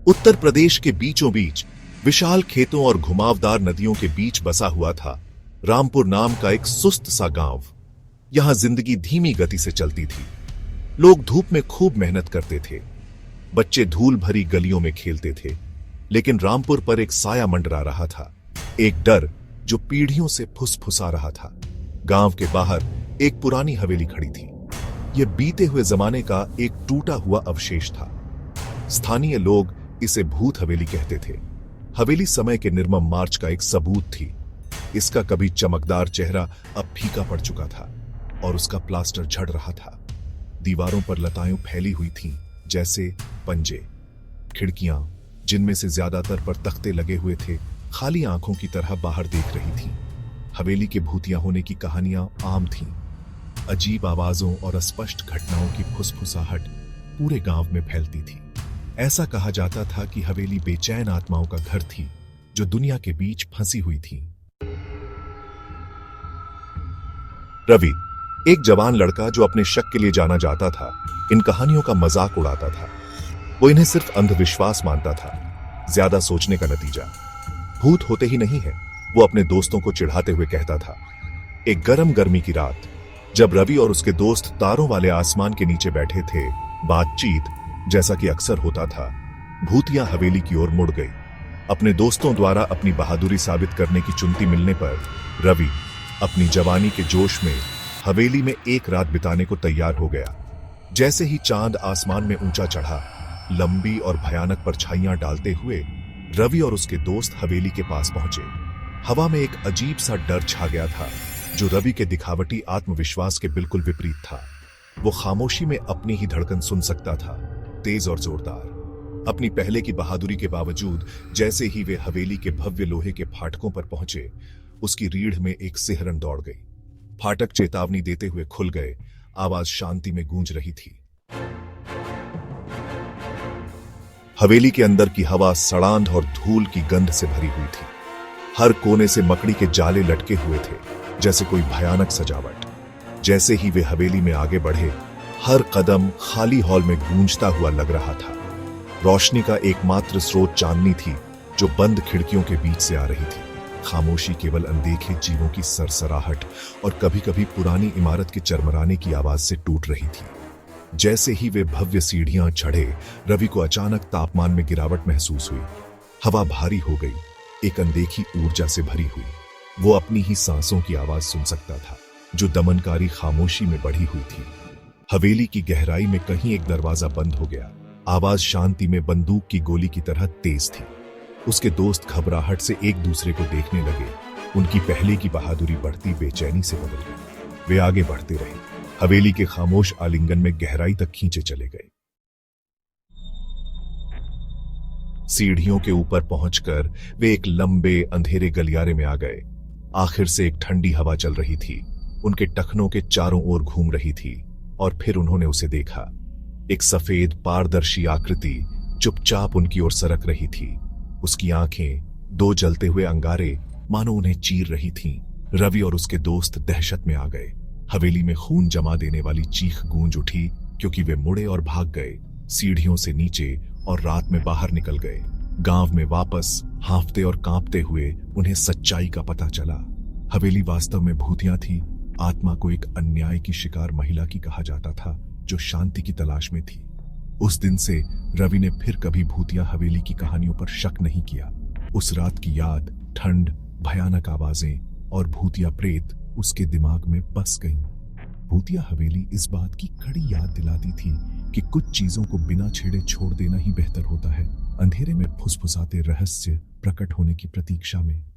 उत्तर प्रदेश के बीचों बीच विशाल खेतों और घुमावदार नदियों के बीच बसा हुआ था रामपुर नाम का एक सुस्त सा गांव। यहां जिंदगी धीमी गति से चलती थी। लोग धूप में खूब मेहनत करते थे, बच्चे धूल भरी गलियों में खेलते थे, लेकिन रामपुर पर एक साया मंडरा रहा था, एक डर जो पीढ़ियों से फुसफुसा रहा था। गांव के बाहर एक पुरानी हवेली खड़ी थी। यह बीते हुए जमाने का एक टूटा हुआ अवशेष था। स्थानीय लोग इसे भूत हवेली कहते थे। हवेली समय के निर्मम मार्च का एक सबूत थी। इसका कभी चमकदार चेहरा अब फीका पड़ चुका था और उसका प्लास्टर झड़ रहा था। दीवारों पर लताएं फैली हुई थीं, जैसे पंजे। खिड़कियां, जिनमें से ज्यादातर पर तख्ते लगे हुए थे, खाली आंखों की तरह बाहर देख रही थीं। हवेली के भूतिया होने की कहानियां आम थीं। अजीब आवाजों और अस्पष्ट घटनाओं की फुसफुसाहट पूरे गांव में फैलती थी। ऐसा कहा जाता था कि हवेली बेचैन आत्माओं का घर थी जो दुनिया के बीच फंसी हुई थी। रवि, एक जवान लड़का जो अपने शक के लिए जाना जाता था, इन कहानियों का मजाक उड़ाता था। वो इन्हें सिर्फ अंधविश्वास मानता था, ज्यादा सोचने का नतीजा। भूत होते ही नहीं है, वो अपने दोस्तों को चिढ़ाते हुए कहता था। एक गर्म गर्मी की रात, जब रवि और उसके दोस्त तारों वाले आसमान के नीचे बैठे थे, बातचीत जैसा कि अक्सर होता था, भूतिया हवेली की ओर मुड़ गई। अपने दोस्तों द्वारा अपनी बहादुरी साबित करने की चुनती मिलने पर रवि अपनी जवानी के जोश में हवेली में एक रात बिताने को तैयार हो गया। जैसे ही चांद आसमान में ऊंचा चढ़ा, लंबी और भयानक परछाइयां डालते हुए रवि और उसके दोस्त हवेली के पास पहुंचे। हवा में एक अजीब सा डर छा गया था, जो रवि के दिखावटी आत्मविश्वास के बिल्कुल विपरीत था। वो खामोशी में अपनी ही धड़कन सुन सकता था, तेज और जोरदार। अपनी पहले की बहादुरी के बावजूद जैसे ही वे हवेली के भव्य लोहे के फाटकों पर पहुंचे, उसकी रीढ़ में एक सिहरन दौड़ गई। फाटक चेतावनी देते हुए खुल गए, आवाज शांति में गूंज रही थी। हवेली के अंदर की हवा सड़ांध और धूल की गंध से भरी हुई थी। हर कोने से मकड़ी के जाले लटके हुए थे, जैसे कोई भयानक सजावट। जैसे ही वे हवेली में आगे बढ़े, हर कदम खाली हॉल में गूंजता हुआ लग रहा था। रोशनी का एकमात्र स्रोत चांदनी थी, जो बंद खिड़कियों के बीच से आ रही थी। खामोशी केवल अनदेखे जीवों की सरसराहट और कभी-कभी पुरानी इमारत के चरमराने की आवाज से टूट रही थी। जैसे ही वे भव्य सीढ़ियां चढ़े, रवि को अचानक तापमान में गिरावट महसूस हुई। हवा भारी हो गई, एक अनदेखी ऊर्जा से भरी हुई। वो अपनी ही सांसों की आवाज सुन सकता था, जो दमनकारी खामोशी में बढ़ी हुई थी। हवेली की गहराई में कहीं एक दरवाजा बंद हो गया। आवाज शांति में बंदूक की गोली की तरह तेज थी। उसके दोस्त घबराहट से एक दूसरे को देखने लगे। उनकी पहले की बहादुरी बढ़ती बेचैनी से बदल गई। वे आगे बढ़ते रहे, हवेली के खामोश आलिंगन में गहराई तक खींचे चले गए। सीढ़ियों के ऊपर पहुंचकर वे एक लंबे अंधेरे गलियारे में आ गए। आखिर से एक ठंडी हवा चल रही थी, उनके टखनों के चारों ओर घूम रही थी। और फिर उन्होंने उसे देखा। एक सफेद पारदर्शी आकृति चुपचाप उनकी ओर सरक रही थी। उसकी आंखें, दो जलते हुए अंगारे, मानो उन्हें चीर रही थीं। रवि और उसके दोस्त दहशत में आ गए। हवेली में खून जमा देने वाली चीख गूंज उठी, क्योंकि वे मुड़े और भाग गए, सीढ़ियों से नीचे और रात में बाहर निकल गए। गांव में वापस हांफते और कांपते हुए उन्हें सच्चाई का पता चला। हवेली वास्तव में भूतिया थी। आत्मा को एक अन्याय की शिकार महिला की कहा जाता था, जो शांति की तलाश में थी। उस दिन से रवि ने फिर कभी भूतिया हवेली की कहानियों पर शक नहीं किया। उस रात की याद, ठंड, भयानक आवाजें और भूतिया प्रेत उसके दिमाग में बस गईं। भूतिया हवेली इस बात की कड़ी याद दिलाती थी कि कुछ चीजों को बिना छेड़े छोड़ देना ही बेहतर होता है, अंधेरे में फुसफुसाते रहस्य प्रकट होने की प्रतीक्षा में।